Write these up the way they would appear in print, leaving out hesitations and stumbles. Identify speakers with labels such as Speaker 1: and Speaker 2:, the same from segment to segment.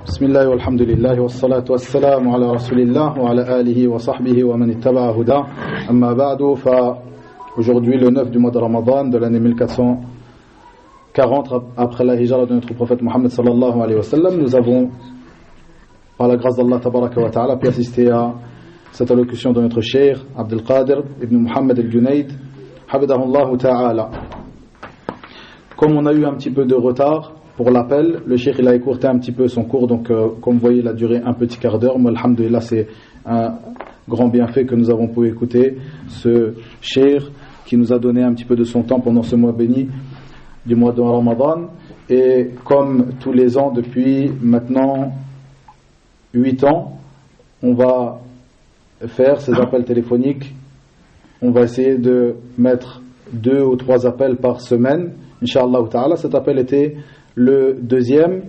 Speaker 1: بسم الله والحمد لله والصلاة والسلام على رسول الله وعلى آله وصحبه ومن اتبع هداه أما بعد فaujourd'hui le 9 du mois de Ramadan de l'année 1440 après la hijra de notre prophète Mohammed sallallahu alayhi wa sallam, nous avons par la grâce d'Allah tabaraka wa ta'ala pu assister à cette allocution de notre cheikh Abdel Qadir ibn Muhammad al-Junayd habidahullah ta'ala. Comme on a eu un petit peu de retard pour l'appel, le cheikh il a écourté un petit peu son cours, donc comme vous voyez il a duré un petit quart d'heure, mais alhamdulillah c'est un grand bienfait que nous avons pu écouter ce cheikh qui nous a donné un petit peu de son temps pendant ce mois béni du mois de Ramadan. Et comme tous les ans depuis maintenant 8 ans, on va faire ces appels téléphoniques, on va essayer de mettre 2 ou 3 appels par semaine, Inch'Allah ta'ala. Cet appel était le deuxième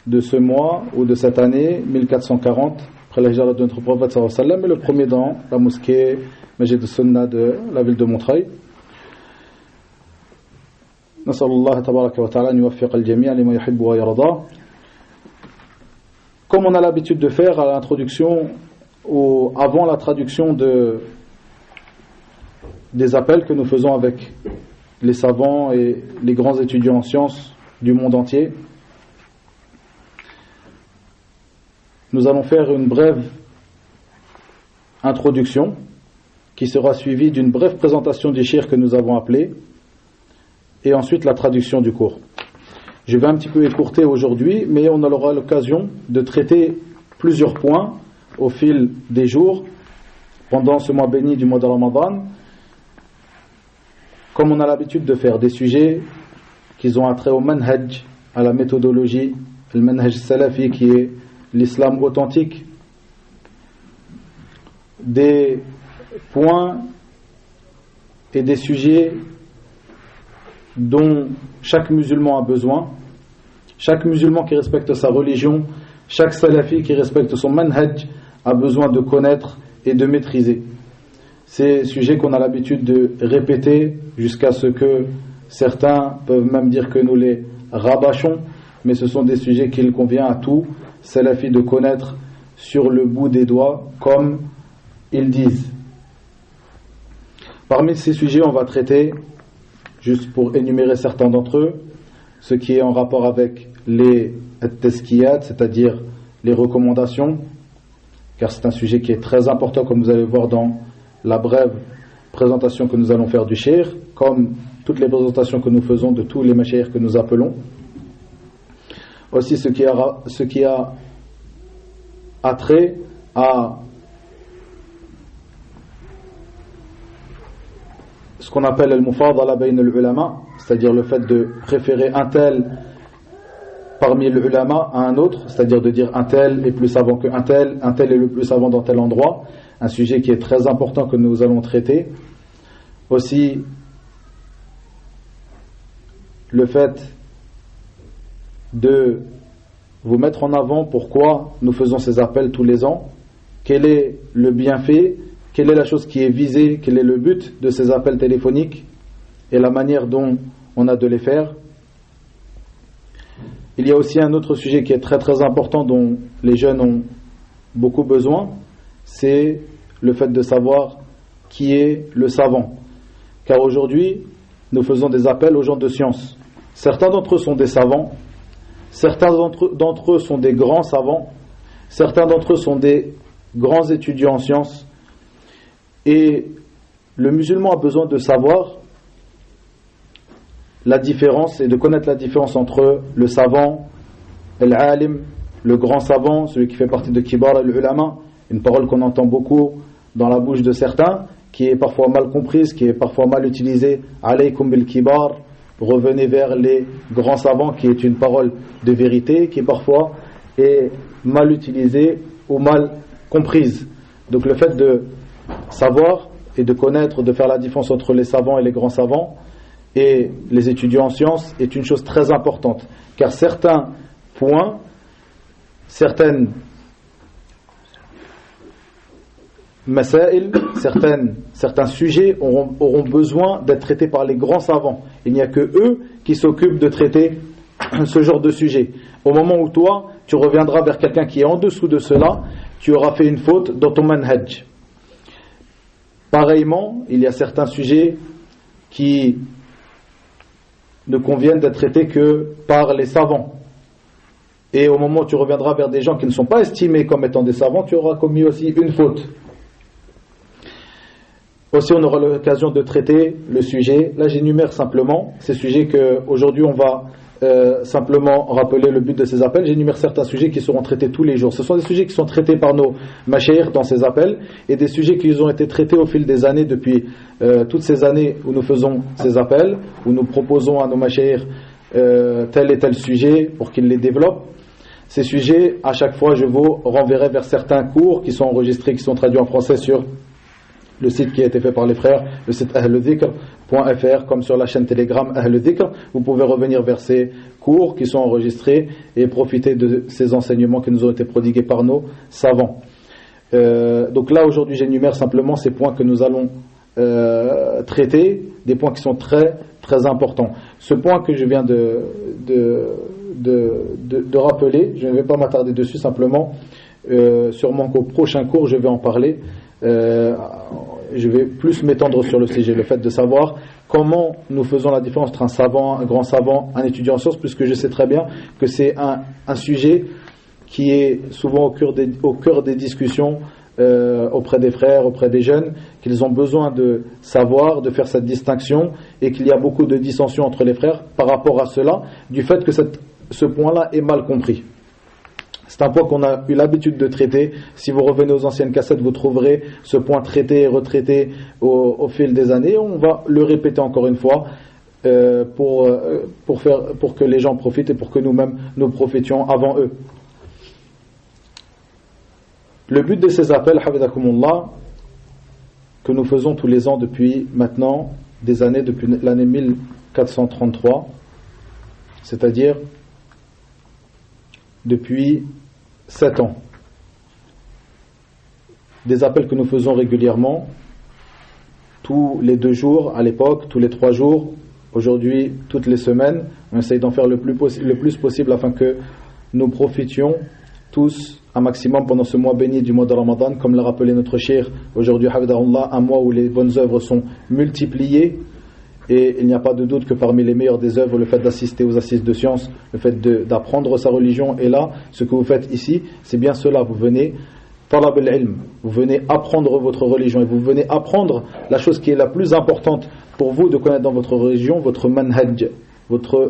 Speaker 1: de ce mois ou de cette année 1440 après la hijra de notre prophète sallallahu alayhi wa sallam, et le premier dans la mosquée Masjid al-Sunnah de la ville de Montreuil. Nas'alullah tabaraka wa ta'ala an yuwaffiq al-jami' lima yuhibbu wa yarda. Comme on a l'habitude de faire à l'introduction ou avant la traduction des appels que nous faisons avec les savants et les grands étudiants en sciences du monde entier, nous allons faire une brève introduction qui sera suivie d'une brève présentation du cheikh que nous avons appelé, et ensuite la traduction du cours. Je vais un petit peu écourter aujourd'hui, mais on aura l'occasion de traiter plusieurs points au fil des jours pendant ce mois béni du mois de Ramadan, comme on a l'habitude de faire des sujets qui ont un trait au manhaj, à la méthodologie, le manhaj salafi qui est l'islam authentique, des points et des sujets dont chaque musulman a besoin, chaque musulman qui respecte sa religion, chaque salafi qui respecte son manhaj a besoin de connaître et de maîtriser. Ces sujets qu'on a l'habitude de répéter jusqu'à ce que certains peuvent même dire que nous les rabâchons, mais ce sont des sujets qu'il convient à tout salafi de connaître sur le bout des doigts, comme ils disent. Parmi ces sujets, on va traiter, juste pour énumérer certains d'entre eux, ce qui est en rapport avec les tazkiyat, c'est-à-dire les recommandations, car c'est un sujet qui est très important, comme vous allez voir dans la brève présentation que nous allons faire du cheikh, comme toutes les présentations que nous faisons de tous les mashaykh que nous appelons. Aussi ce qui a trait à ce qu'on appelle al-mufadala bayn al-ulama, c'est-à-dire le fait de préférer un tel parmi les ulama à un autre, c'est-à-dire de dire un tel est plus savant qu'un tel, un tel est le plus savant dans tel endroit, un sujet qui est très important que nous allons traiter. Aussi le fait de vous mettre en avant pourquoi nous faisons ces appels tous les ans, quel est le bienfait, quelle est la chose qui est visée, quel est le but de ces appels téléphoniques et la manière dont on a de les faire. Il y a aussi un autre sujet qui est très très important dont les jeunes ont beaucoup besoin, c'est le fait de savoir qui est le savant. Car aujourd'hui, nous faisons des appels aux gens de science. Certains d'entre eux sont des savants, certains d'entre eux sont des grands savants, certains d'entre eux sont des grands étudiants en sciences. Et le musulman a besoin de savoir la différence et de connaître la différence entre le savant, l'alim, le grand savant, celui qui fait partie de kibar al-ulama, une parole qu'on entend beaucoup dans la bouche de certains, qui est parfois mal comprise, qui est parfois mal utilisée. Alaykum bil kibar, revenez vers les grands savants, qui est une parole de vérité, qui parfois est mal utilisée ou mal comprise. Donc le fait de savoir et de connaître, de faire la différence entre les savants et les grands savants et les étudiants en sciences est une chose très importante, car certains points, certains certains sujets auront besoin d'être traités par les grands savants. Il n'y a que eux qui s'occupent de traiter ce genre de sujet. Au moment où toi, tu reviendras vers quelqu'un qui est en dessous de cela, tu auras fait une faute dans ton manhaj. Pareillement, il y a certains sujets qui ne conviennent d'être traités que par les savants. Et au moment où tu reviendras vers des gens qui ne sont pas estimés comme étant des savants, tu auras commis aussi une faute. Aussi, on aura l'occasion de traiter le sujet. Là, j'énumère simplement ces sujets qu'aujourd'hui on va simplement rappeler le but de ces appels. J'énumère certains sujets qui seront traités tous les jours. Ce sont des sujets qui sont traités par nos mashayikh dans ces appels et des sujets qui ont été traités au fil des années depuis toutes ces années où nous faisons ces appels, où nous proposons à nos mashayikh tel et tel sujet pour qu'ils les développent. Ces sujets, à chaque fois, je vous renverrai vers certains cours qui sont enregistrés, qui sont traduits en français sur le site qui a été fait par les frères, le site ahledhikr.fr, comme sur la chaîne Telegram Ahledhikr. Vous pouvez revenir vers ces cours qui sont enregistrés et profiter de ces enseignements qui nous ont été prodigués par nos savants. Donc là, aujourd'hui, j'énumère simplement ces points que nous allons traiter, des points qui sont très, très importants. Ce point que je viens de rappeler, je ne vais pas m'attarder dessus, simplement, sûrement qu'au prochain cours, je vais en parler. Je vais plus m'étendre sur le sujet, le fait de savoir comment nous faisons la différence entre un savant, un grand savant, un étudiant en sciences, puisque je sais très bien que c'est un sujet qui est souvent au cœur des discussions auprès des frères, auprès des jeunes, qu'ils ont besoin de savoir, de faire cette distinction, et qu'il y a beaucoup de dissensions entre les frères par rapport à cela, du fait que ce point-là est mal compris. C'est un point qu'on a eu l'habitude de traiter. Si vous revenez aux anciennes cassettes, vous trouverez ce point traité et retraité au fil des années. On va le répéter encore une fois pour que les gens profitent et pour que nous-mêmes nous profitions avant eux. Le but de ces appels, Hafidakumullah, que nous faisons tous les ans depuis maintenant des années, depuis l'année 1433, c'est-à-dire depuis 7 ans. Des appels que nous faisons régulièrement, tous les 2 jours à l'époque, tous les 3 jours, aujourd'hui toutes les semaines. On essaye d'en faire le plus possible afin que nous profitions tous un maximum pendant ce mois béni du mois de Ramadan, comme l'a rappelé notre cheikh aujourd'hui, Hafidahullah, un mois où les bonnes œuvres sont multipliées. Et il n'y a pas de doute que parmi les meilleures des œuvres, le fait d'assister aux assises de sciences, le fait d'apprendre sa religion, et là, ce que vous faites ici, c'est bien cela. Vous venez, talab al-ilm, vous venez apprendre votre religion, et vous venez apprendre la chose qui est la plus importante pour vous de connaître dans votre religion, votre manhaj,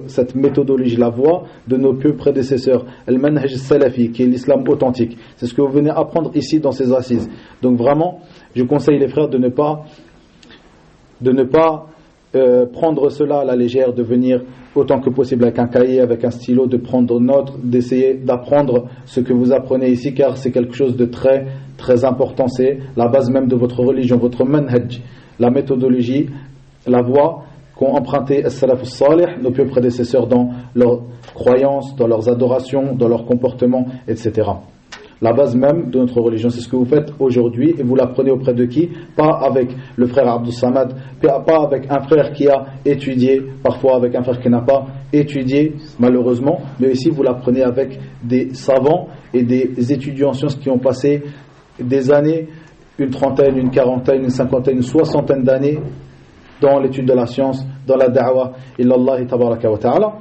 Speaker 1: cette méthodologie, la voie de nos pieux prédécesseurs, le manhaj salafi, qui est l'islam authentique. C'est ce que vous venez apprendre ici dans ces assises. Donc vraiment, je conseille les frères de ne pas prendre cela à la légère, de venir autant que possible avec un cahier, avec un stylo, de prendre note, d'essayer d'apprendre ce que vous apprenez ici, car c'est quelque chose de très très important. C'est la base même de votre religion, votre manhaj, la méthodologie, la voie qu'ont emprunté as-salaf as-salih, nos pieux prédécesseurs, dans leurs croyances, dans leurs adorations, dans leurs comportements, etc. La base même de notre religion, c'est ce que vous faites aujourd'hui, et vous l'apprenez auprès de qui? Pas avec le frère Abdou Samad, pas avec un frère qui a étudié, parfois avec un frère qui n'a pas étudié, malheureusement, mais ici vous l'apprenez avec des savants et des étudiants en sciences qui ont passé des années, une trentaine, une quarantaine, une cinquantaine, une soixantaine d'années dans l'étude de la science, dans la da'wa illallahi tabaraka wa ta'ala.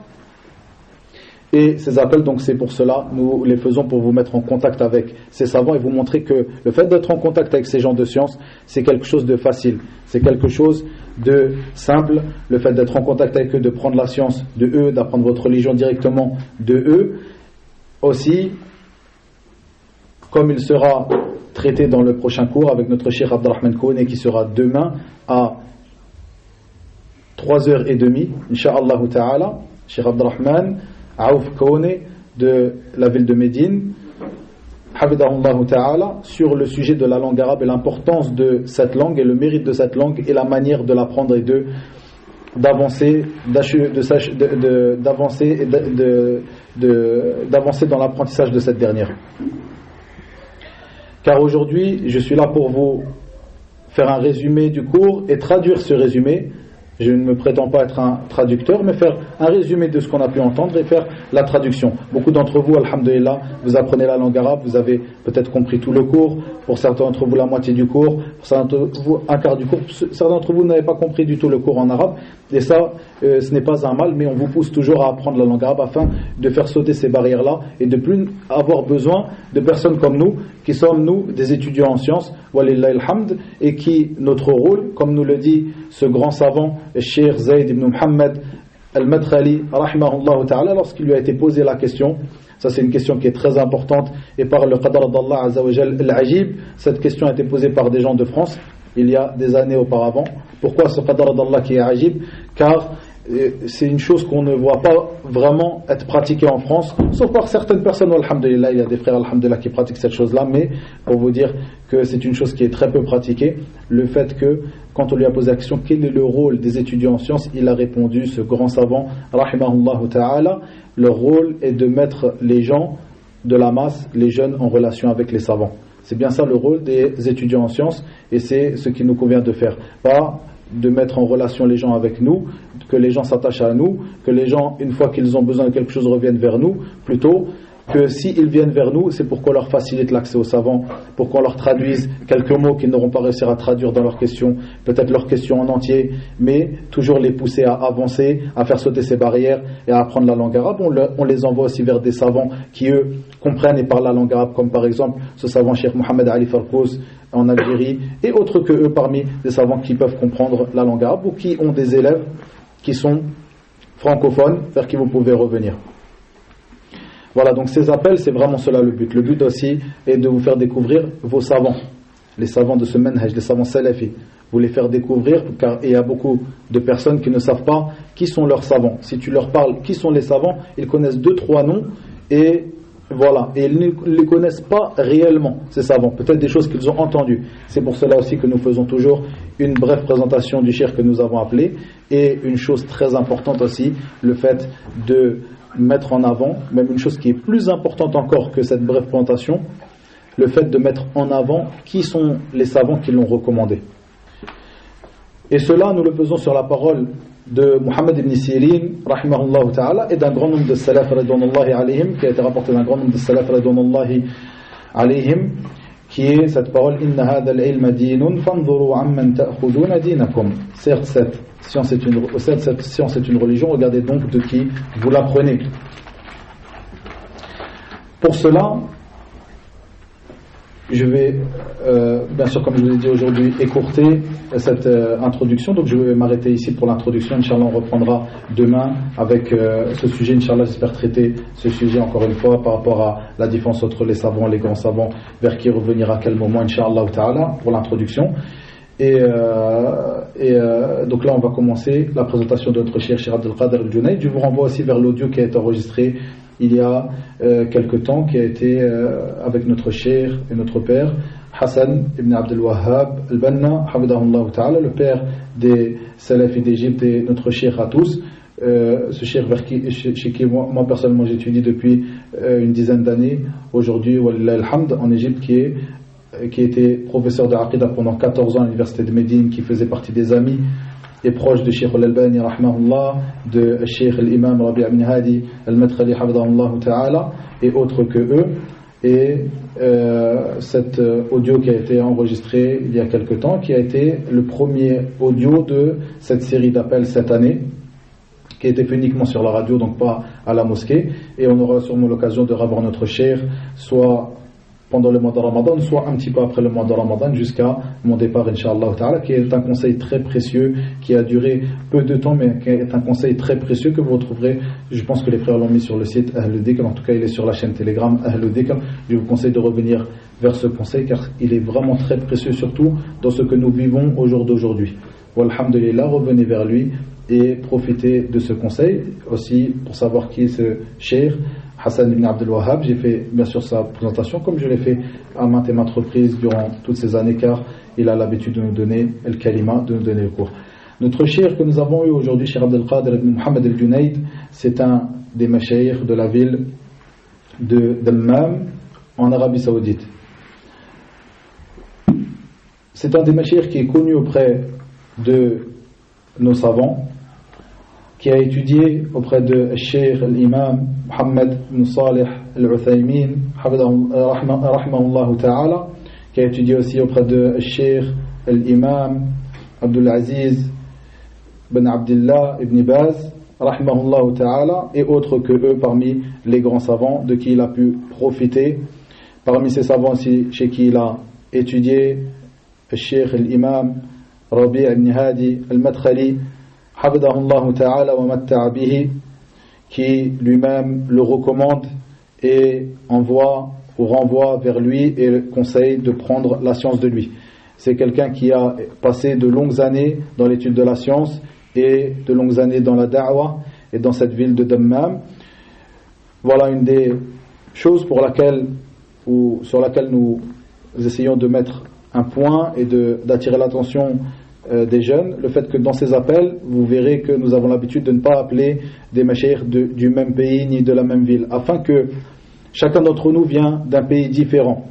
Speaker 1: Et ces appels, donc c'est pour cela, nous les faisons pour vous mettre en contact avec ces savants et vous montrer que le fait d'être en contact avec ces gens de science, c'est quelque chose de facile, c'est quelque chose de simple. Le fait d'être en contact avec eux, de prendre la science de eux, d'apprendre votre religion directement de eux, aussi, comme il sera traité dans le prochain cours avec notre cheikh Abdelrahman Kouné, qui sera demain à 3h30, Inch'Allah ta'ala, cheikh Abdelrahman Aouf Kouné de la ville de Médine, Hafidahullah ta'ala, sur le sujet de la langue arabe et l'importance de cette langue et le mérite de cette langue et la manière de l'apprendre et d'avancer dans l'apprentissage de cette dernière. Car aujourd'hui, je suis là pour vous faire un résumé du cours et traduire ce résumé Je ne me prétends pas être un traducteur, mais faire un résumé de ce qu'on a pu entendre et faire la traduction. Beaucoup d'entre vous, alhamdulillah, vous apprenez la langue arabe, vous avez peut-être compris tout le cours, pour certains d'entre vous la moitié du cours, pour certains d'entre vous un quart du cours, certains d'entre vous n'avez pas compris du tout le cours en arabe, et ça, ce n'est pas un mal, mais on vous pousse toujours à apprendre la langue arabe afin de faire sauter ces barrières-là et de plus avoir besoin de personnes comme nous, qui sommes nous des étudiants en sciences, walillahi alhamd, et qui, notre rôle, comme nous le dit ce grand savant, le Cheikh Zayd ibn Muhammad al-Madkhali, rahimahullah ta'ala, lorsqu'il lui a été posé la question, ça c'est une question qui est très importante, et par le qadar d'Allah azza wa jal al-ajib, cette question a été posée par des gens de France, il y a des années auparavant. Pourquoi ce qadar d'Allah qui est ajib? Car c'est une chose qu'on ne voit pas vraiment être pratiquée en France, sauf par certaines personnes, alhamdulillah, il y a des frères alhamdulillah qui pratiquent cette chose-là, mais pour vous dire que c'est une chose qui est très peu pratiquée, le fait que quand on lui a posé la question quel est le rôle des étudiants en sciences, il a répondu, ce grand savant, rahimahullah ta'ala, leur rôle est de mettre les gens de la masse, les jeunes, en relation avec les savants. C'est bien ça le rôle des étudiants en sciences, et c'est ce qu'il nous convient de faire. Pas de mettre en relation les gens avec nous, que les gens s'attachent à nous, que les gens, une fois qu'ils ont besoin de quelque chose, reviennent vers nous, plutôt que s'ils viennent vers nous, c'est pour qu'on leur facilite l'accès aux savants, pour qu'on leur traduise quelques mots qu'ils n'auront pas réussi à traduire dans leurs questions, peut-être leurs questions en entier, mais toujours les pousser à avancer, à faire sauter ces barrières et à apprendre la langue arabe. On les envoie aussi vers des savants qui, eux, comprennent et parlent la langue arabe, comme par exemple ce savant Cheikh Mohamed Ali Farkous en Algérie, et autres que eux parmi des savants qui peuvent comprendre la langue arabe ou qui ont des élèves qui sont francophones, vers qui vous pouvez revenir. Voilà, donc ces appels, c'est vraiment cela le but. Le but aussi est de vous faire découvrir vos savants, les savants de ce manhaj, les savants salafis. Vous les faire découvrir, car il y a beaucoup de personnes qui ne savent pas qui sont leurs savants. Si tu leur parles qui sont les savants, ils connaissent 2-3 noms et voilà, et ils ne les connaissent pas réellement, ces savants. Peut-être des choses qu'ils ont entendues. C'est pour cela aussi que nous faisons toujours une brève présentation du cheikh que nous avons appelé, et une chose très importante aussi, le fait de mettre en avant, même une chose qui est plus importante encore que cette brève présentation, le fait de mettre en avant qui sont les savants qui l'ont recommandé. Et cela, nous le faisons sur la parole de Muhammad ibn Sirin, rahimahullah ta'ala, et d'un grand nombre de salaf radounallahi alayhim, qui a été rapporté d'un grand nombre de salaf radounallahi alayhim, qui est cette parole Inna hadha al-ilma dinun fanzuru amman ta'khuduna dinakum. Certes, cette science est une religion, regardez donc de qui vous l'apprenez. Pour cela, je vais, bien sûr, comme je vous l'ai dit aujourd'hui, écourter cette introduction. Donc je vais m'arrêter ici pour l'introduction. Inch'Allah, on reprendra demain avec ce sujet. Inch'Allah, j'espère traiter ce sujet encore une fois par rapport à la différence entre les savants, les grands savants, vers qui revenir à quel moment, Inch'Allah ta'ala, pour l'introduction. Et donc là, on va commencer la présentation de notre cher Abdel Qadir al-Junayd. Je vous renvoie aussi vers l'audio qui a été enregistré il y a quelque temps, qui a été avec notre cher et notre père Hassan ibn Abdel Wahhab al-Banna, hafidahullah ta'ala, le père des salafis d'Égypte et notre cher à tous. Ce cher chez qui moi personnellement j'étudie depuis une dizaine d'années aujourd'hui, walillah alhamd, en Égypte, qui était professeur de Aqidah pendant 14 ans à l'université de Médine, qui faisait partie des amis et proche de Cheikh Al-Albani rahmahullah, de Cheikh Al-Imam Rabi' ibn Hadi Al-Madkhali hafidahullah ta'ala, et autres que eux. Et cet audio qui a été enregistré il y a quelque temps, qui a été le premier audio de cette série d'appels cette année, qui a été fait uniquement sur la radio, donc pas à la mosquée, et on aura sûrement l'occasion de revoir notre cheikh, soit pendant le mois de Ramadan, soit un petit peu après le mois de Ramadan, jusqu'à mon départ, Inch'Allah ta'ala, qui est un conseil très précieux, qui a duré peu de temps, mais qui est un conseil très précieux que vous retrouverez. Je pense que les frères l'ont mis sur le site Ahlul Dhikr, en tout cas il est sur la chaîne Telegram Ahlul Dhikr. Je vous conseille de revenir vers ce conseil, car il est vraiment très précieux, surtout dans ce que nous vivons au jour d'aujourd'hui. Walhamdulillah, revenez vers lui et profitez de ce conseil. Aussi, pour savoir qui est ce cheikh Hassan ibn Abdel Wahhab, j'ai fait bien sûr sa présentation comme je l'ai fait à maintes et maintes reprises durant toutes ces années, car il a l'habitude de nous donner le kalima, de nous donner le cours. Notre cheikh que nous avons eu aujourd'hui, Cheikh Abdel Qadir ibn Muhammad al-Junayd, c'est un des mashayikh de la ville de Dammam en Arabie Saoudite. C'est un des mashayikh qui est connu auprès de nos savants, qui a étudié auprès de Cheikh l'imam Mohammed ibn Salih al-Uthaymin, rahimahullah ta'ala, qui a étudié aussi auprès de Cheikh l'imam Abdul Aziz ibn Abdullah ibn Baz, rahimahullah ta'ala, et autres que eux parmi les grands savants de qui il a pu profiter. Parmi ces savants aussi, chez qui il a étudié, Cheikh l'imam Rabi' ibn Hadi al-Madkhali, Hafidahullah ta'ala wa matta'a bihi, qui lui-même le recommande et envoie ou renvoie vers lui et le conseille de prendre la science de lui. C'est quelqu'un qui a passé de longues années dans l'étude de la science et de longues années dans la da'wah et dans cette ville de Dammam. Voilà une des choses sur laquelle nous essayons de mettre un point et d'attirer l'attention des jeunes, le fait que dans ces appels, vous verrez que nous avons l'habitude de ne pas appeler des mashayikh du même pays ni de la même ville, afin que chacun d'entre nous vient d'un pays différent.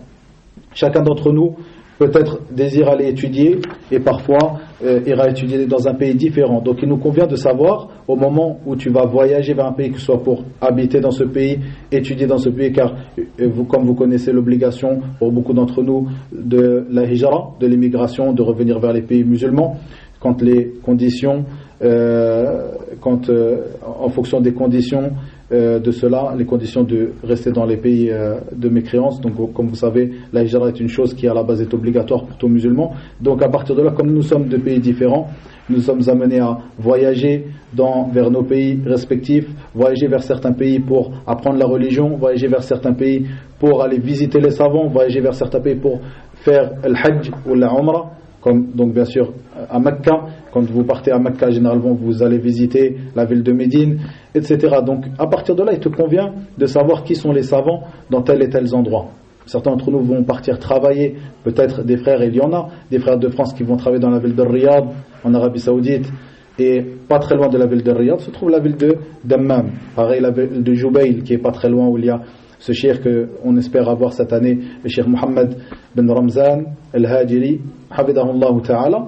Speaker 1: Chacun d'entre nous peut-être désire aller étudier et parfois ira étudier dans un pays différent. Donc il nous convient de savoir au moment où tu vas voyager vers un pays, que ce soit pour habiter dans ce pays, étudier dans ce pays, car comme vous connaissez l'obligation pour beaucoup d'entre nous de la hijra, de l'immigration, de revenir vers les pays musulmans, quand les conditions, en fonction des conditions de cela, les conditions de rester dans les pays de mécréance. Donc comme vous savez, la hijra est une chose qui à la base est obligatoire pour tout musulman. Donc à partir de là, comme nous sommes de pays différents, nous sommes amenés à voyager vers nos pays respectifs, voyager vers certains pays pour apprendre la religion, voyager vers certains pays pour aller visiter les savants, voyager vers certains pays pour faire le hajj ou la umrah. Comme donc bien sûr à Mecca, quand vous partez à Mecca, généralement vous allez visiter la ville de Médine, etc. Donc à partir de là, il te convient de savoir qui sont les savants dans tel et tel endroit. Certains d'entre nous vont partir travailler, peut-être des frères, il y en a, des frères de France qui vont travailler dans la ville de Riyad, en Arabie Saoudite, et pas très loin de la ville de Riyad se trouve la ville de Dammam. Pareil, la ville de Jubayl, qui est pas très loin, où il y a ce cheikh qu'on espère avoir cette année, le cheikh Mohammed ben Ramzan al-Hajiri, Hafidahullah ta'ala.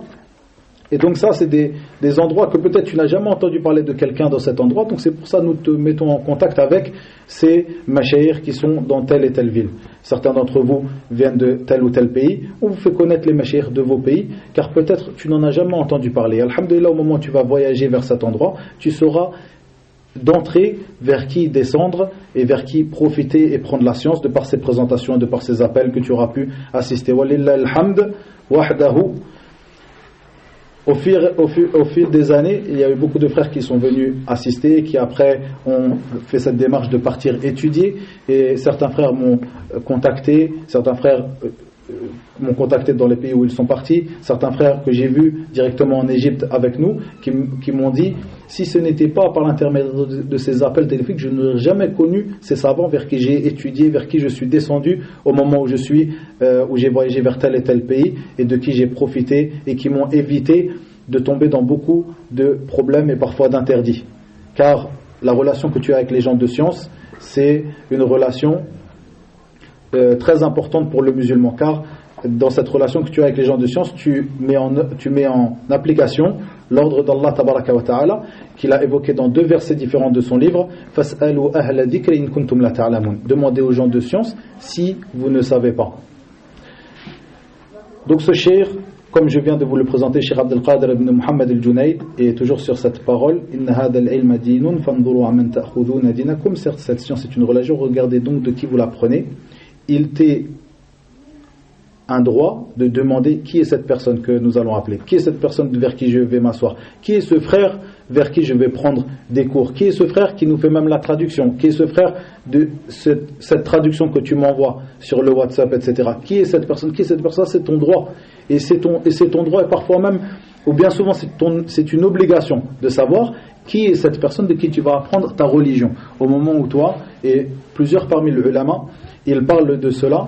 Speaker 1: Et donc ça, c'est des endroits que peut-être tu n'as jamais entendu parler de quelqu'un dans cet endroit. Donc c'est pour ça que nous te mettons en contact avec ces mashayikh qui sont dans telle et telle ville. Certains d'entre vous viennent de tel ou tel pays. On vous fait connaître les mashayikh de vos pays, car peut-être tu n'en as jamais entendu parler. Alhamdulillah, au moment où tu vas voyager vers cet endroit, tu sauras d'entrer vers qui descendre et vers qui profiter et prendre la science de par ces présentations et de par ces appels que tu auras pu assister. Walillah alhamd wahdahu. Au fil des années, il y a eu beaucoup de frères qui sont venus assister, qui après ont fait cette démarche de partir étudier, et certains frères m'ont contacté, dans les pays où ils sont partis, certains frères que j'ai vus directement en Égypte avec nous, qui m'ont dit, si ce n'était pas par l'intermédiaire de ces appels téléphoniques, je n'aurais jamais connu ces savants vers qui j'ai étudié, vers qui je suis descendu au moment où j'ai voyagé vers tel et tel pays, et de qui j'ai profité et qui m'ont évité de tomber dans beaucoup de problèmes et parfois d'interdits. Car la relation que tu as avec les gens de science, c'est une relation très importante pour le musulman, car dans cette relation que tu as avec les gens de science, tu mets en application l'ordre d'Allah tabaraka wa ta'ala qu'il a évoqué dans 2 versets différents de son livre. Fas'alu ahla dhikri in kuntum la ta'lamun. Demandez aux gens de science si vous ne savez pas. Donc ce cheikh, comme je viens de vous le présenter, Cheikh Abdul Qadir ibn Muhammad al-Junayd, est toujours sur cette parole. Inna hadha al-ilma dinun fanzuru amman ta'khuduna dinakum. Certes, cette science est une religion, regardez donc de qui vous la prenez. Il t'est un droit de demander qui est cette personne que nous allons appeler, qui est cette personne vers qui je vais m'asseoir, qui est ce frère vers qui je vais prendre des cours, qui est ce frère qui nous fait même la traduction, qui est ce frère de cette traduction que tu m'envoies sur le WhatsApp, etc. Qui est cette personne, c'est ton droit, et c'est ton droit, et parfois même, ou bien souvent c'est une obligation de savoir qui est cette personne de qui tu vas apprendre ta religion, au moment où toi, et plusieurs parmi les ulama, ils parlent de cela.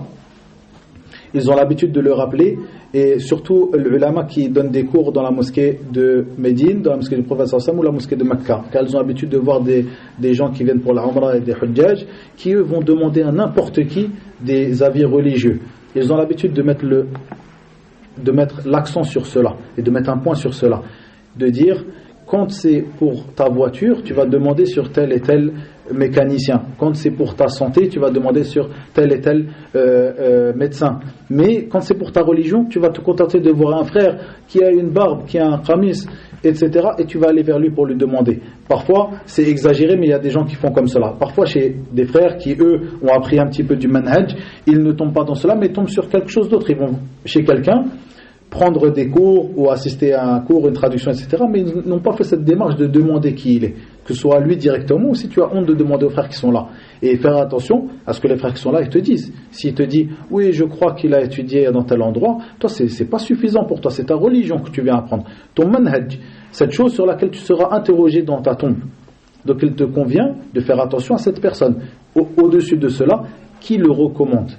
Speaker 1: Ils ont l'habitude de le rappeler, et surtout l'ulama qui donne des cours dans la mosquée de Médine, dans la mosquée du prophète sallam ou la mosquée de Mecca, car ils ont l'habitude de voir des gens qui viennent pour la Umrah et des Hujjaj, qui eux vont demander à n'importe qui des avis religieux. Ils ont l'habitude de mettre l'accent sur cela et de mettre un point sur cela. de dire quand c'est pour ta voiture, tu vas demander sur tel et tel mécanicien. Quand c'est pour ta santé, tu vas demander sur tel et tel médecin. Mais quand c'est pour ta religion, tu vas te contenter de voir un frère qui a une barbe, qui a un khamis, etc. et tu vas aller vers lui pour lui demander. Parfois, c'est exagéré, mais il y a des gens qui font comme cela. Parfois, chez des frères qui, eux, ont appris un petit peu du manhaj, ils ne tombent pas dans cela, mais tombent sur quelque chose d'autre. Ils vont chez quelqu'un prendre des cours ou assister à un cours, une traduction, etc. mais ils n'ont pas fait cette démarche de demander qui il est, que ce soit lui directement ou si tu as honte de demander aux frères qui sont là. Et faire attention à ce que les frères qui sont là ils te disent. S'il te dit oui je crois qu'il a étudié dans tel endroit, toi c'est pas suffisant pour toi, c'est ta religion que tu viens apprendre, ton manhaj, cette chose sur laquelle tu seras interrogé dans ta tombe. Donc il te convient de faire attention à cette personne. Au-dessus de cela, qui le recommande,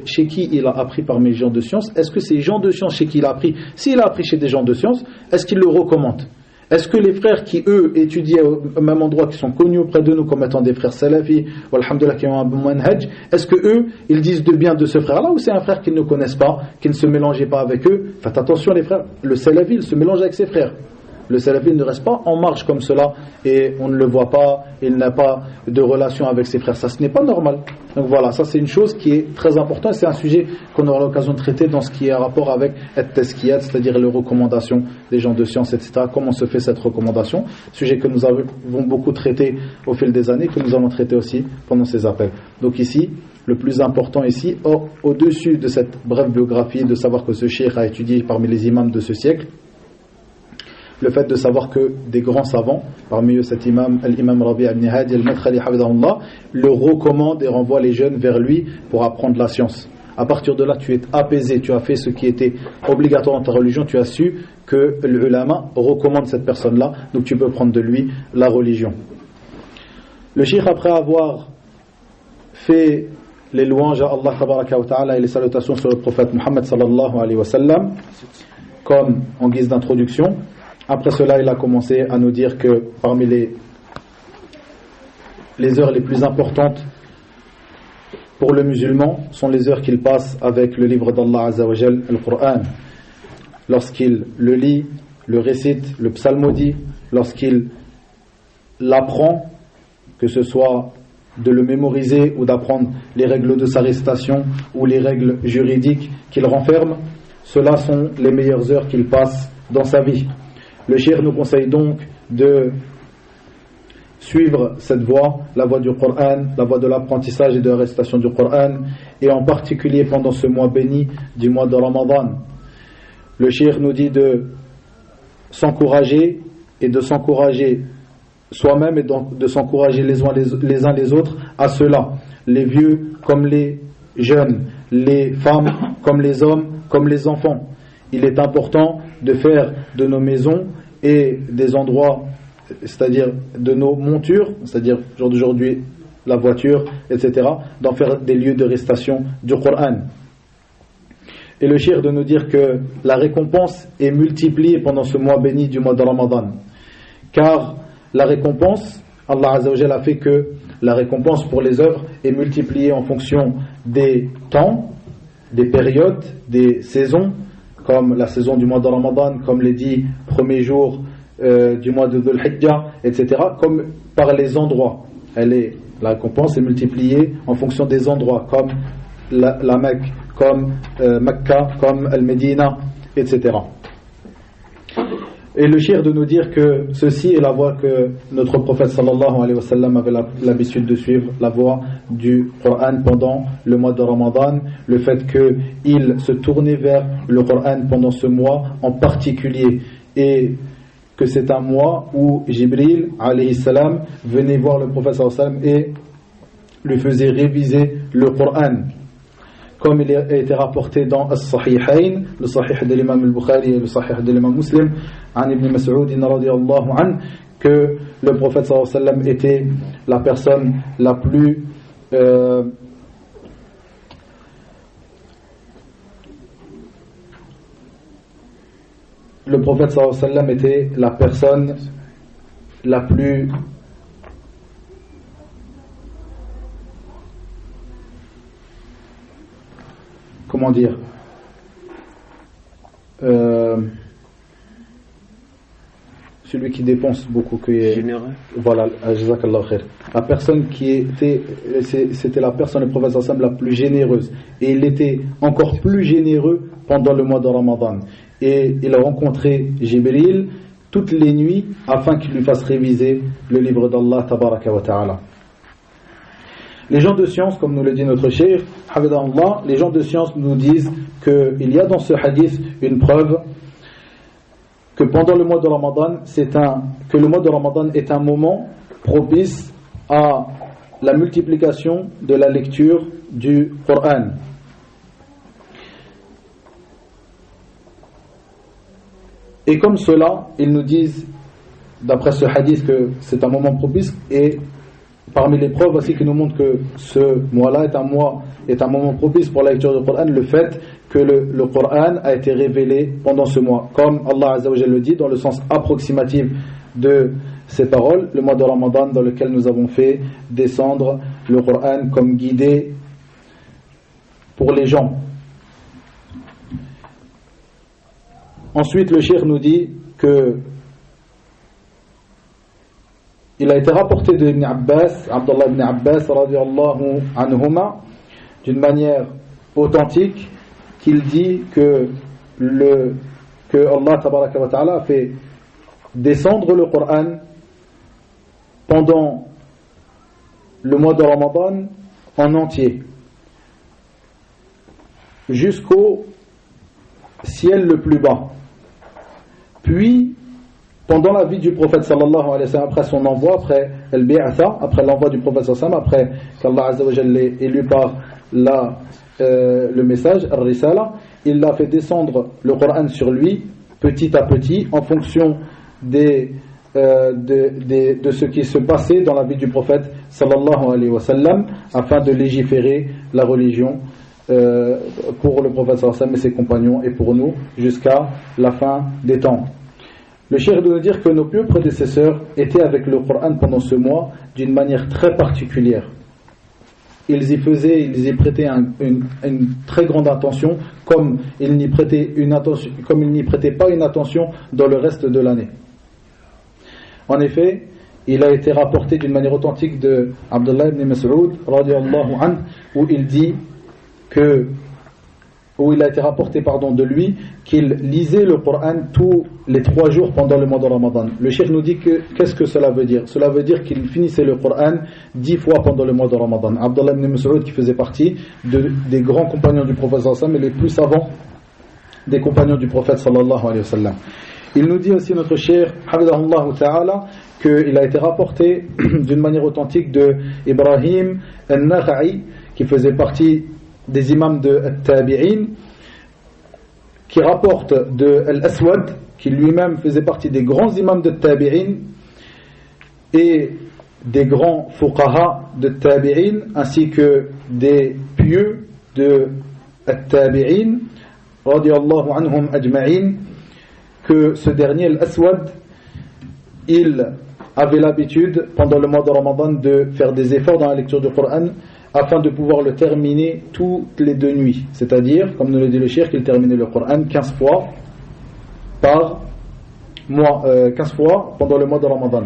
Speaker 1: chez qui il a appris parmi les gens de science. Est-ce que ces gens de science chez qui il a appris, s'il a appris chez des gens de science, est-ce qu'il le recommande? Est-ce que les frères qui eux étudiaient au même endroit, qui sont connus auprès de nous comme étant des frères salafis, alhamdoulilah, qui ont un bon manhaj, est-ce que eux ils disent de bien de ce frère là, ou c'est un frère qu'ils ne connaissent pas, qui ne se mélangeait pas avec eux? Faites attention les frères, le salafi il se mélange avec ses frères. Le salafi ne reste pas en marge comme cela et on ne le voit pas, il n'a pas de relation avec ses frères. Ça, ce n'est pas normal. Donc voilà, ça c'est une chose qui est très importante. C'est un sujet qu'on aura l'occasion de traiter dans ce qui est en rapport avec at-tazkiyat, c'est-à-dire les recommandations des gens de science, etc. Comment se fait cette recommandation? Sujet que nous avons beaucoup traité au fil des années, que nous avons traité aussi pendant ces appels. Donc ici, le plus important ici, au-dessus de cette brève biographie, de savoir que ce cheikh a étudié parmi les imams de ce siècle, le fait de savoir que des grands savants, parmi eux cet imam, l'imam Rabi' ibn Hadi al-Madkhali hafidhahullah, le recommande et renvoie les jeunes vers lui pour apprendre la science. À partir de là, tu es apaisé, tu as fait ce qui était obligatoire dans ta religion, tu as su que l'ulama recommande cette personne-là, donc tu peux prendre de lui la religion. Le cheikh, après avoir fait les louanges à Allah tabaraka wa ta'ala et les salutations sur le prophète Muhammad sallallahu alayhi wa sallam, comme en guise d'introduction, après cela, il a commencé à nous dire que parmi les heures les plus importantes pour le musulman sont les heures qu'il passe avec le livre d'Allah Azza wa Jal, le Coran. Lorsqu'il le lit, le récite, le psalmodie, lorsqu'il l'apprend, que ce soit de le mémoriser ou d'apprendre les règles de sa récitation ou les règles juridiques qu'il renferme, cela sont les meilleures heures qu'il passe dans sa vie. Le cheikh nous conseille donc de suivre cette voie, la voie du Coran, la voie de l'apprentissage et de la récitation du Coran, et en particulier pendant ce mois béni du mois de Ramadan. Le cheikh nous dit de s'encourager et de s'encourager soi-même et donc de s'encourager les uns les autres à cela, les vieux comme les jeunes, les femmes comme les hommes, comme les enfants. Il est important de faire de nos maisons et des endroits, c'est-à-dire de nos montures, c'est-à-dire aujourd'hui la voiture, etc., d'en faire des lieux de récitation du Coran. Et le cheikh de nous dire que la récompense est multipliée pendant ce mois béni du mois de Ramadan. Car la récompense, Allah Azza wa Jalla a fait que la récompense pour les œuvres est multipliée en fonction des temps, des périodes, des saisons, comme la saison du mois de Ramadan, comme les 10 premiers jours du mois de Dhul Hijjah, etc., comme par les endroits. La récompense est multipliée en fonction des endroits, comme la Mecque, comme Mecca, comme Al-Médina, etc. Et le cheikh de nous dire que ceci est la voie que notre prophète sallallahu alayhi wa sallam avait l'habitude de suivre, la voie du Coran pendant le mois de Ramadan, le fait qu'il se tournait vers le Coran pendant ce mois en particulier, et que c'est un mois où Jibril alayhi salam venait voir le prophète sallallahu alayhi wa sallam et lui faisait réviser le Coran. Comme il a été rapporté dans As-Sahihayn, le Sahih de l'imam al-Bukhari et le Sahih de l'imam Muslim, an Ibn Mas'ud radiyallahu anhu, que le prophète sallallahu alayhi wa sallam était la personne la plus le prophète sallallahu alayhi wa sallam était la personne la plus comment dire celui qui dépense beaucoup, qui est
Speaker 2: généreux.
Speaker 1: Voilà, jazakallah khair. La personne qui était, c'était la personne, le prophète sallam, la plus généreuse. Et il était encore plus généreux pendant le mois de Ramadan. Et il a rencontré Jibril toutes les nuits afin qu'il lui fasse réviser le livre d'Allah tabaraka wa ta'ala. Les gens de science, comme nous le dit notre cheikh, hafidahullah, les gens de science nous disent qu'il y a dans ce hadith une preuve que pendant le mois de Ramadan, que le mois de Ramadan est un moment propice à la multiplication de la lecture du Coran. Et comme cela, ils nous disent, d'après ce hadith, que c'est un moment propice, et parmi les preuves aussi qui nous montrent que ce mois-là est un moment propice pour la lecture du Coran, le fait que le Coran a été révélé pendant ce mois. Comme Allah Azza wa Jalla le dit dans le sens approximatif de ces paroles, le mois de Ramadan dans lequel nous avons fait descendre le Coran comme guidé pour les gens. Ensuite, le cheikh nous dit que il a été rapporté de Ibn Abbas, Abdullah ibn Abbas radiyallahu anhuma, d'une manière authentique, qu'il dit que Allah tabaraka wa ta'ala a fait descendre le Coran pendant le mois de Ramadan en entier jusqu'au ciel le plus bas. Puis pendant la vie du prophète sallallahu alayhi wa sallam, après son envoi, après après l'envoi du prophète sallallahu alayhi wa sallam, après qu'Allah Azza wa Jalla l'ait élu par le message, al-risala, il a fait descendre le Coran sur lui petit à petit en fonction de ce qui se passait dans la vie du prophète sallallahu alayhi wa sallam, afin de légiférer la religion pour le prophète sallallahu alayhi wa sallam et ses compagnons et pour nous jusqu'à la fin des temps. Le cheikh doit dire que nos pieux prédécesseurs étaient avec le Coran pendant ce mois d'une manière très particulière. Ils y prêtaient une très grande attention, comme ils n'y prêtaient pas une attention dans le reste de l'année. En effet, il a été rapporté d'une manière authentique de Abdullah ibn Mas'ud radiyallahu anhu, où il a été rapporté de lui qu'il lisait le Coran tous les 3 jours pendant le mois de Ramadan. Le cheikh nous dit qu'est-ce que cela veut dire? Cela veut dire qu'il finissait le Coran 10 fois pendant le mois de Ramadan. Abdullah ibn Mas'ud, qui faisait partie des grands compagnons du prophète sallallahu alayhi wa sallam et les plus savants des compagnons du prophète sallallahu alayhi wa sallam. Il nous dit aussi notre cheikh hafidahullah ta'ala qu'il a été rapporté d'une manière authentique de Ibrahim al-Nakha'i, qui faisait partie des imams de Tabi'in, qui rapporte de Al-Aswad, qui lui-même faisait partie des grands imams de Tabi'in et des grands fuqaha de Tabi'in, ainsi que des pieux de Tabi'in radiyallahu anhum ajma'in, que ce dernier, Al-Aswad, il avait l'habitude pendant le mois de Ramadan de faire des efforts dans la lecture du Coran afin de pouvoir le terminer toutes les 2 nuits. C'est-à-dire, comme nous le dit le cheikh, qu'il terminait le Coran 15 fois par mois, 15 fois pendant le mois de Ramadan.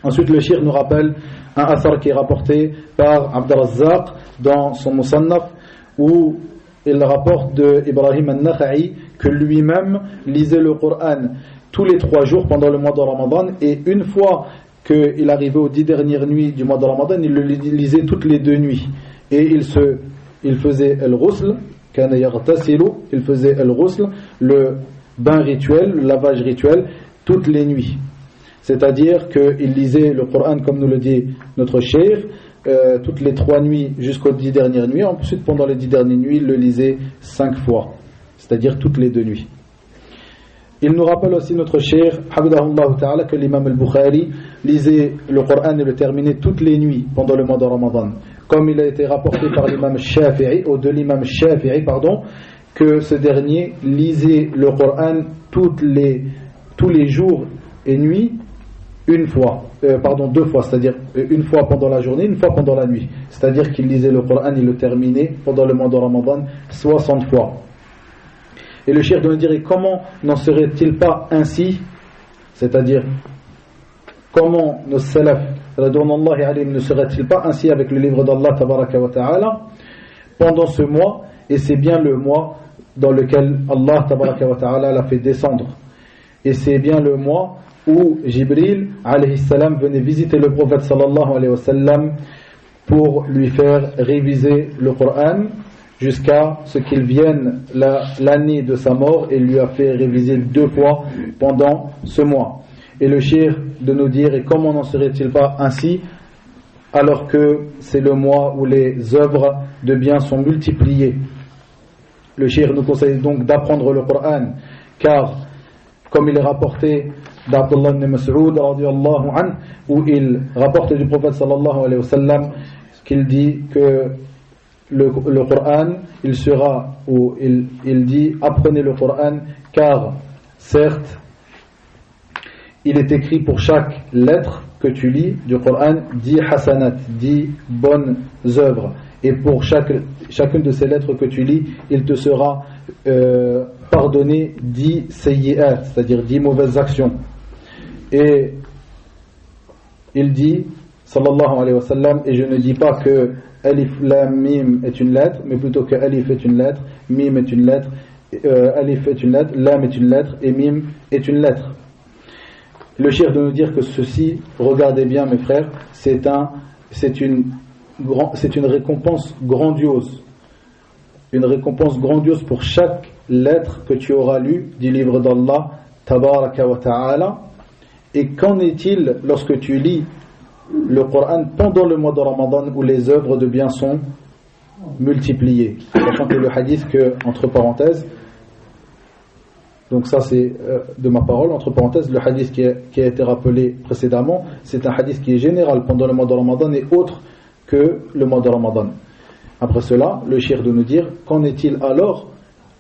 Speaker 1: Ensuite, le cheikh nous rappelle un athar qui est rapporté par Abd al-Razzaq dans son Musannaf, où il rapporte de Ibrahim al-Nakha'i que lui-même lisait le Coran tous les 3 jours pendant le mois de Ramadan, et une fois qu'il arrivait aux 10 dernières nuits du mois de Ramadan, il le lisait toutes les 2 nuits. Et il faisait al-ghusl, il faisait al-ghusl, le bain rituel, le lavage rituel, toutes les nuits. C'est-à-dire qu'il lisait le Coran, comme nous le dit notre cheikh, toutes les 3 nuits jusqu'aux 10 dernières nuits. Ensuite, pendant les 10 dernières nuits, il le lisait 5 fois, c'est-à-dire toutes les 2 nuits. Il nous rappelle aussi notre cheikh, hafidahullah ta'ala, que l'imam al-Bukhari lisait le Coran et le terminait toutes les nuits pendant le mois de Ramadan. Comme il a été rapporté par l'imam Shafi'i, ou de l'imam Shafi'i, que ce dernier lisait le Coran tous les jours et nuits, 2 fois, c'est-à-dire une fois pendant la journée, une fois pendant la nuit. C'est-à-dire qu'il lisait le Coran et le terminait pendant le mois de Ramadan 60 fois. Et le cheikh doit nous dire, et comment n'en serait-il pas ainsi c'est-à-dire comment nos salaf radouanallahi alayhim ne seraient-ils pas ainsi avec le livre d'Allah tabaraka wa ta'ala pendant ce mois, et c'est bien le mois dans lequel Allah tabaraka wa ta'ala l'a fait descendre, et c'est bien le mois où Jibril alayhi salam venait visiter le prophète sallallahu alayhi wa sallam pour lui faire réviser le Coran jusqu'à ce qu'il vienne l'année de sa mort, et lui a fait réviser 2 fois pendant ce mois. Et le cheikh de nous dire, et comment n'en serait-il pas ainsi alors que c'est le mois où les œuvres de bien sont multipliées. Le cheikh nous conseille donc d'apprendre le Coran, car comme il est rapporté d'Abdullah ibn Mas'ud radiyallahu anhu, où il rapporte du prophète sallallahu alayhi wa sallam qu'il dit que le Coran, il sera, ou il dit apprenez le Coran, car certes il est écrit pour chaque lettre que tu lis du Coran 10 hasanat, 10 bonnes œuvres, et pour chacune de ces lettres que tu lis, il te sera pardonné 10 sayyi'at, c'est-à-dire 10 mauvaises actions. Et il dit sallallahu alayhi wa sallam, et je ne dis pas que alif lam mim est une lettre, mais plutôt que alif est une lettre, mim est une lettre, alif est une lettre, lam est une lettre et mim est une lettre. Le cheikh de nous dire que ceci, regardez bien mes frères, c'est une récompense grandiose. Une récompense grandiose pour chaque lettre que tu auras lue du livre d'Allah tabaraka wa ta'ala. Et qu'en est-il lorsque tu lis le Coran pendant le mois de Ramadan où les œuvres de bien sont multipliées, sachant que le hadith que, entre parenthèses, donc ça c'est de ma parole, entre parenthèses, le hadith qui a été rappelé précédemment, c'est un hadith qui est général pendant le mois de Ramadan et autre que le mois de Ramadan. Après cela, le cheikh de nous dire, qu'en est-il alors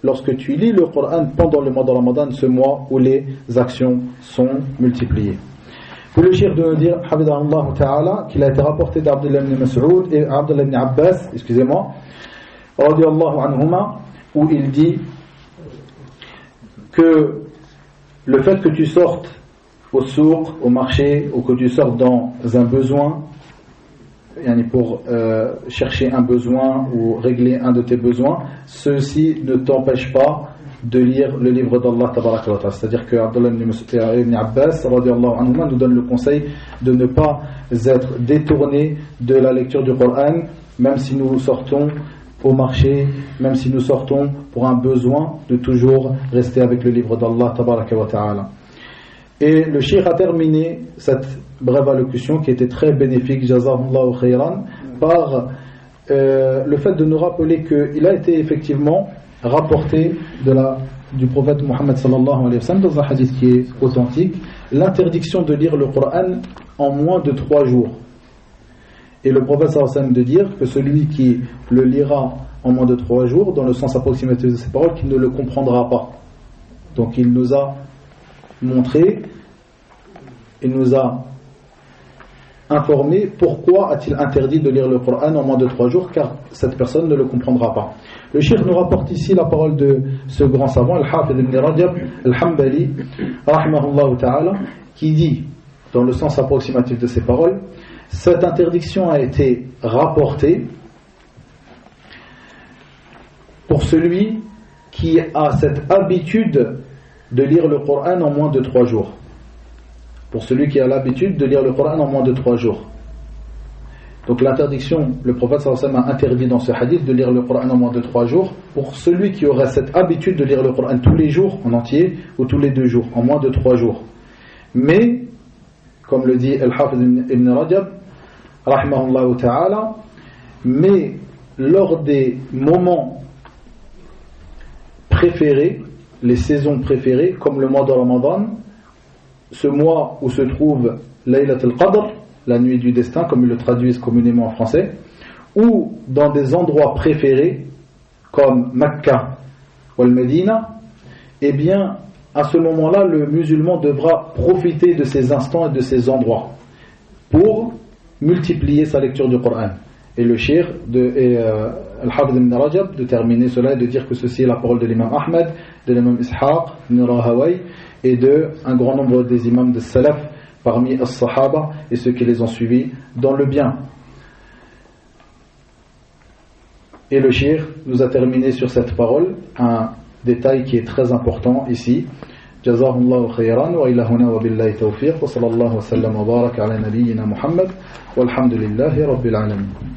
Speaker 1: lorsque tu lis le Coran pendant le mois de Ramadan, ce mois où les actions sont multipliées. Puis le cheikh de nous dire, Hafidahullah Ta'ala, qu'il a été rapporté d'Abdullah ibn Mas'ud et Abdullah ibn Abbas, excusez-moi, radiyallahu anhuma, où il dit que le fait que tu sortes au souk, au marché, ou que tu sortes dans un besoin, pour chercher un besoin ou régler un de tes besoins, ceci ne t'empêche pas de lire le livre d'Allah tabaraka wa ta'ala. C'est-à-dire que Abdullah ibn Abbas radiyallahu anhuma nous donne le conseil de ne pas être détourné de la lecture du Coran, même si nous sortons au marché, même si nous sortons pour un besoin, de toujours rester avec le livre d'Allah tabaraka wa ta'ala. Et le cheikh a terminé cette brève allocution qui était très bénéfique, jazahullahu khayran, par le fait de nous rappeler qu'il a été effectivement rapporté du prophète Mohammed sallallahu alayhi wa sallam dans un hadith qui est authentique, l'interdiction de lire le Coran en moins de 3 jours. Et le prophète sallallahu alayhi wa sallam de dire que celui qui le lira en moins de 3 jours, dans le sens approximatif de ses paroles, qu'il ne le comprendra pas. Donc il nous a montré, il nous a informé pourquoi a-t-il interdit de lire le Coran en moins de 3 jours, car cette personne ne le comprendra pas. Le cheikh nous rapporte ici la parole de ce grand savant, Al-Hafidh ibn Rajab Al-Hanbali rahimahullah ta'ala, qui dit, dans le sens approximatif de ses paroles, cette interdiction a été rapportée pour celui qui a cette habitude de lire le Coran en moins de 3 jours. Pour celui qui a l'habitude de lire le Coran en moins de 3 jours. Donc l'interdiction, le prophète sallallahu alayhi wa sallam a interdit dans ce hadith de lire le Coran en moins de 3 jours pour celui qui aurait cette habitude de lire le Coran tous les jours en entier ou tous les 2 jours, en moins de 3 jours. Mais, comme le dit Al-Hafidh ibn Rajab rahimahullah ta'ala, mais lors des moments préférés, les saisons préférées, comme le mois de Ramadan, ce mois où se trouve Laylat al-Qadr, la nuit du destin, comme ils le traduisent communément en français, ou dans des endroits préférés, comme Mecca ou Al-Medina, eh bien, à ce moment-là, le musulman devra profiter de ces instants et de ces endroits pour multiplier sa lecture du Coran. et le shir Al-Hafid ibn Rajab de terminer cela et de dire que ceci est la parole de l'imam Ahmed, de l'imam Ishaq ibn Rahawai et de un grand nombre des imams de Salaf parmi as-Sahaba et ceux qui les ont suivis dans le bien. Et le shir nous a terminé sur cette parole un détail qui est très important ici. Jazahullahu khayran wa ila huna wa billahi tawfiq wa sallallahu wa sallam wa baraka ala nabiyyina Muhammad walhamdulillahi rabbil alamin.